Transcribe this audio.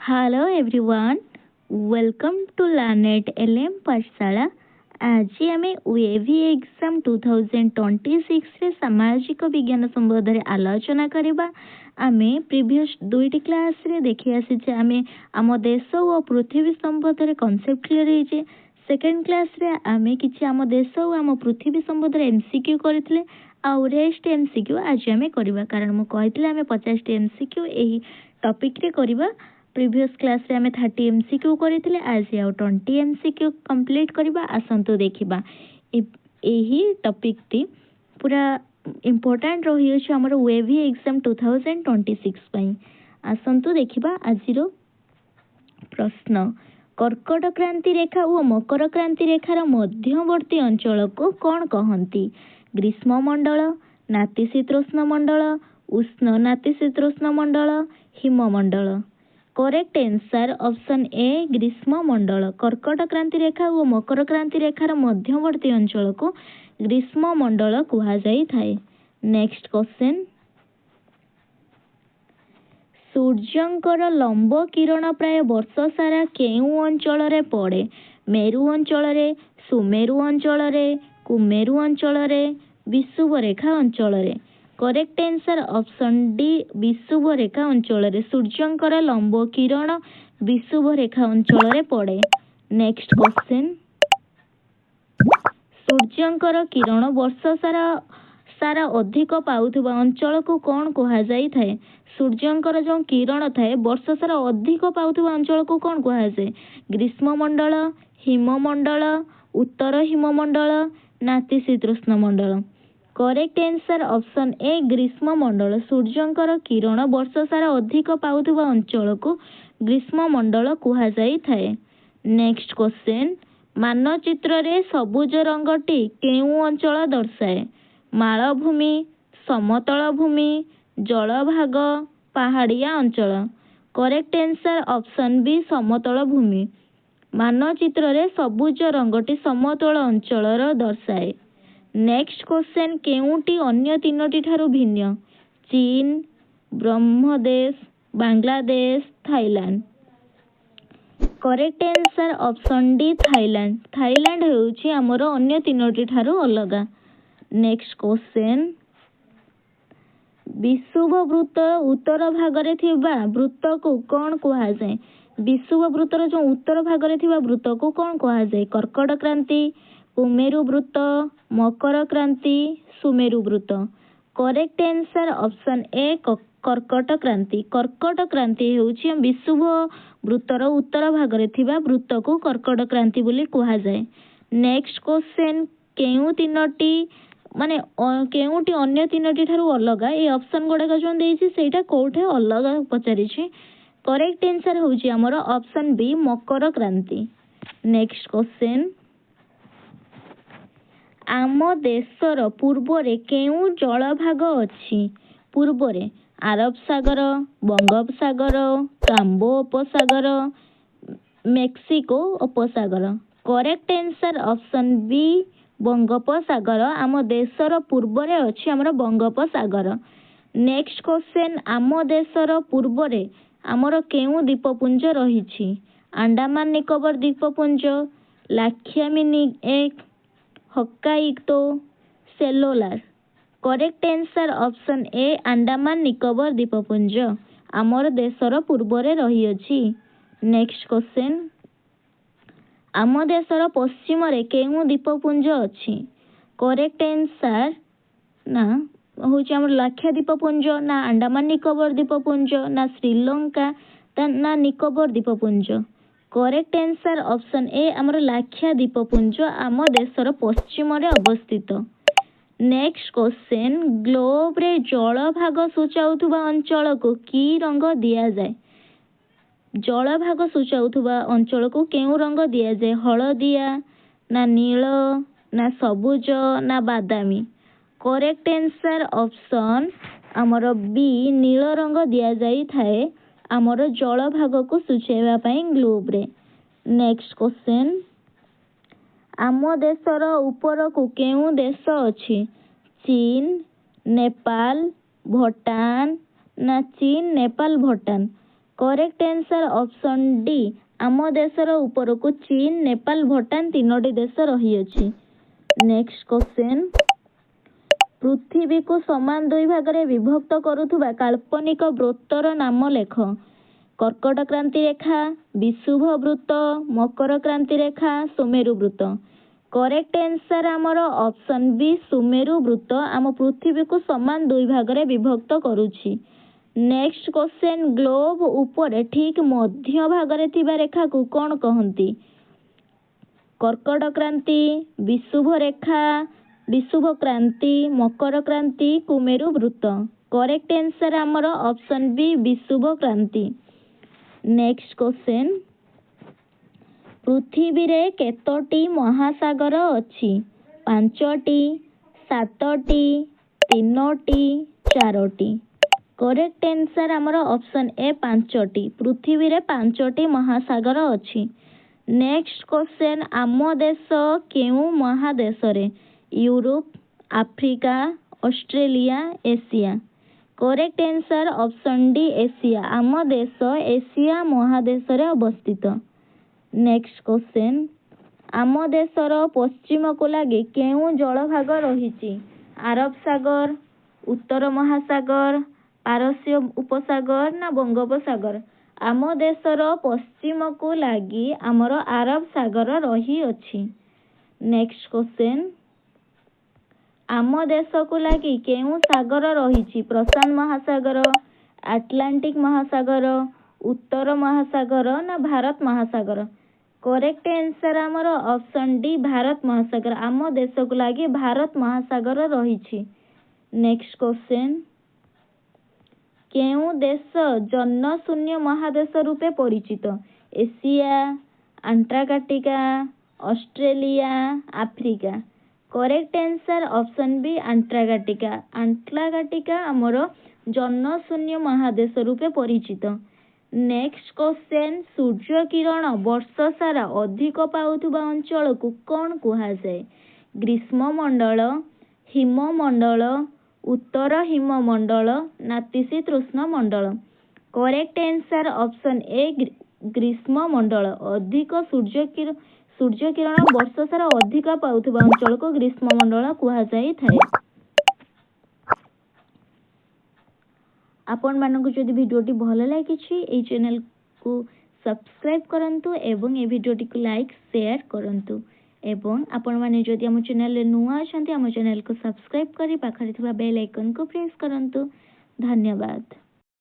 Hello everyone, welcome to Lanet LM पाठशाला। आज आम UAV एग्जाम 2026 रे सामाजिक विज्ञान संबंध में आलोचना करबा। आमे प्रीवियस दुईटी क्लास रे देखि आसी आम आम देश और पृथ्वी संबंध में कॉन्सेप्ट क्लियर होइजे। सेकेंड क्लास रे आमे किछि आम देश और आम पृथ्वी संबंध में एमसीक्यू करथिले आउ रेस्ट एमसीक्यू आज आमे करबा, कारण मु कहितले आमे 50 एमसीक्यू एही टॉपिक रे करबा। प्रीवियस क्लास रे आमे 30 एमसीक्यू करथिले, आज आउ 20 एमसीक्यू कंप्लीट करबा। आसंतु देखिबा एही टॉपिक टी पूरा इम्पोर्टेंट रही अछि हमर वेवी एग्जाम 2026 पई। आसंतु देखिबा आजिरो प्रश्न, कर्कट क्रांति रेखा और मकर क्रांति रेखार मध्यवर्ती अंचल को कौन कहती? ग्रीष्म मंडल, नातिशीतोष्ण मंडल, उष्ण नातिशीतोष्ण मंडल, हिममंडल। करेक्ट आंसर ऑप्शन ए ग्रीष्म मंडल। कर्कट क्रांति रेखा और मकर क्रांति रेखार मध्यवर्ती अंचल को ग्रीष्म मंडल कहा जाई थाए। नेक्स्ट क्वेश्चन, सूर्यंकर लंब किरण प्राय वर्ष सारा केउ अंचल रे पड़े? मेरु अंचल रे, सुमेरु अंचल रे, कुमेरु अंचल रे, विषुव रेखा अंचल रे। करेक्ट आंसर ऑप्शन डी विषुव रेखा अंचल रे। सूर्यंकर लंब किरण विषुव रेखा अंचल रे पड़े। नेक्स्ट क्वेश्चन, सूर्यंकर किरण वर्ष सारा अधिक पाउथुबा अंचल को कौन कहा जाई थाए? सूर्यंकर जो किरण थाए वर्ष सारा अधिक पाउथुबा अंचल को कौन कहा जाए? ग्रीष्म मंडल, हिममंडल, उत्तर हिममंडल, नातिशीतोष्ण मंडल। करेक्ट आंसर ऑप्शन ए ग्रीष्म मंडल। सूर्यंकर किरण वर्ष सारा अधिक पाउथुबा अंचल को ग्रीष्म मंडल कहा जाई थाए। नेक्स्ट क्वेश्चन, मानचित्र रे सबुज रंगटी केउ अंचल दर्शाए? मालभूमि, समतल भूमि, जलभाग, पहाड़िया अंचल। करेक्ट आंसर ऑप्शन बी समतल भूमि। मानचित्र रे सबुज रंगटी समतल अंचल दर्शाए। नेक्स्ट क्वेश्चन, केउटी अन्य तीनोटी ठारू भिन्न? चीन, Brahmadesh, Bangladesh, Thailand. Correct answer option D Thailand. Thailand हेउची हमर अन्य तीनोटी ठारू अलगा। नेक्स्ट क्वेश्चन, विषुव वृत्त उत्तर भाग रे थिबा वृत्त को कौन कहा जाए? विषुव वृत्तर जो उत्तर भाग रे थिबा वृत्त को कौन कहा जाए? कर्कट क्रांति, कुमेरु वृत्त, मकर क्रांति, सुमेरु वृत्त। करेक्ट आंसर ऑप्शन ए कर्कट क्रांति। कर्कट क्रांति हेउची विषुव वृत्तर उत्तर भाग रे थिबा वृत्त को कर्कट क्रांति बोली कहा जाए। नेक्स्ट क्वेश्चन, केउ तीनोटी माने केउटी अन्य तीनोटी ठारू अलगा? ए ऑप्शन गुडा जो देइछि सेटा कोठे अलगा पचारि छि। करेक्ट आंसर होउछि हमर ऑप्शन बी मकर क्रांति। नेक्स्ट क्वेश्चन, आम देशर पूर्व रे केउ जलभाग अछि? पूर्व रे आरब सागर, बंगोपसागर, काम्बो उपसागर, मेक्सिको उपसागर। करेक्ट आंसर ऑप्शन बी बंगोपसागर। आम देशर पूर्व रे अछि हमर बंगोपसागर। नेक्स्ट क्वेश्चन, आम देशर पूर्व रे हमर केउ द्वीपपुंज रहिछि? अंडमान निकोबर द्वीपपुंज, लाक्षाद्वीप एक, हक्काइतो, cellular. Correct answer option A Andaman Nicobar द्वीपपुंज आमर देशर पूर्व रे रही अछि। नेक्स्ट क्वेश्चन, आम देशर पश्चिम रे केउ द्वीपपुंज अछि? करेक्ट आंसर ना होछि हमर लाक्षाद्वीपपुंज, ना अंडमान निकोबर द्वीपपुंज, ना श्रीलंका, ना निकोबर द्वीपपुंज। करेक्ट आंसर ऑप्शन ए हमर लाक्षाद्वीपपुंज आम देशर पश्चिम रे अवस्थित। नेक्स्ट क्वेश्चन, ग्लोब रे जल भाग सूचाउथुबा अंचल को की रंग दिया जाए? जल भाग सूचाउथुबा अंचल को केउ रंग दिया जाए? हळदिया, ना नील, ना सबुज, ना बादामी। करेक्ट आंसर ऑप्शन हमर बी नील रंग दिया जाई थाए हमर जल भाग को सूचाइबा पई ग्लोब रे। नेक्स्ट क्वेश्चन, आम देशर ऊपर को केउ देश अछि? चीन, नेपाल, भूटान, ना चीन, Nepal, Bhutan. Correct answer option D आम देशर उपरकू चीन नेपाल भूटान तीनोटी देश रही अछि। नेक्स्ट क्वेश्चन पृथ्वी को समान दुई भाग में विभक्त करुवा काल्पनिक वृत्तर नाम लेख। कर्कट क्रांति रेखा, विषुव वृत्त, मकर क्रांति रेखा, सुमेरु वृत्त। करेक्ट आंसर आमर ऑप्शन बी सुमेरु वृत्त आम पृथ्वी को समान दुई भाग में विभक्त करुछि। नेक्स्ट क्वेश्चन ग्लोब ऊपर ठीक मध्य भाग में थिबा रेखा को कौन कहती? कर्कट क्रांति, विषुव रेखा, विषुव क्रांति, मकर क्रांति, कुमेरु वृत्त। करेक्ट आंसर आमर ऑप्शन बी विषुव क्रांति। नेक्स्ट क्वेश्चन पृथ्वी रे केतोटी महासागर अछि? 5टी, 7टी, 3टी, 4टी। करेक्ट आंसर आमर ऑप्शन ए 5टी। पृथ्वी रे 5टी महासागर अछि। नेक्स्ट क्वेश्चन आम देश केउ महादेश रे? Europe, Africa, Australia, Asia. Correct answer option D Asia. आम देश एशिया महादेश रे अवस्थित। नेक्स्ट क्वेश्चन आम देशर पश्चिम को लगे केउ जलभाग रही? अरब सागर, उत्तर महासागर, पारस्य उपसागर ना बंगोपसागर। आम देशर पश्चिम को लगी आमर अरब सागर रही अछि। नेक्स्ट क्वेश्चन आम देश को लगी केउ सागर रही? प्रशांत महासागर, आटलांटिक महासागर, उत्तर महासागर ना भारत महासागर। करेक्ट आंसर आमर ऑप्शन डी भारत महासागर। आम देश को लगी भारत महासागर रही। नेक्स्ट क्वेश्चन केउ देश जन शून्य महादेश रूपे परिचित? Asia, Antarctica, Australia, Africa. Correct answer option B Antarctica. Antarctica आमर जन शून्य महादेश रूपे परिचित। नेक्स्ट क्वेश्चन सूर्य किरण वर्ष सारा अधिक पाउथुबा अंचल को कौन कहा जाए? ग्रीष्म मंडल, हिममंडल, उत्तर हिममंडल, नातिशीतोष्ण मंडल। करेक्ट आंसर ऑप्शन ए ग्रीष्म मंडल। अधिक सूर्य किरण वर्ष सारा अधिक पाउथुबा अंचल को ग्रीष्म मंडल कहा जाई थाए। आपण मानक जदि वीडियोटी भल लागिछि ए चैनल को सब्सक्राइब करंतु एवं ए वीडियोटी को लाइक शेयर करंतु एवं आपण माने जदि हम चैनल रे नुआ अछंती हम चैनल को सब्सक्राइब करी पाखरे थिबा बेल आइकन को प्रेस करंतु। धन्यवाद।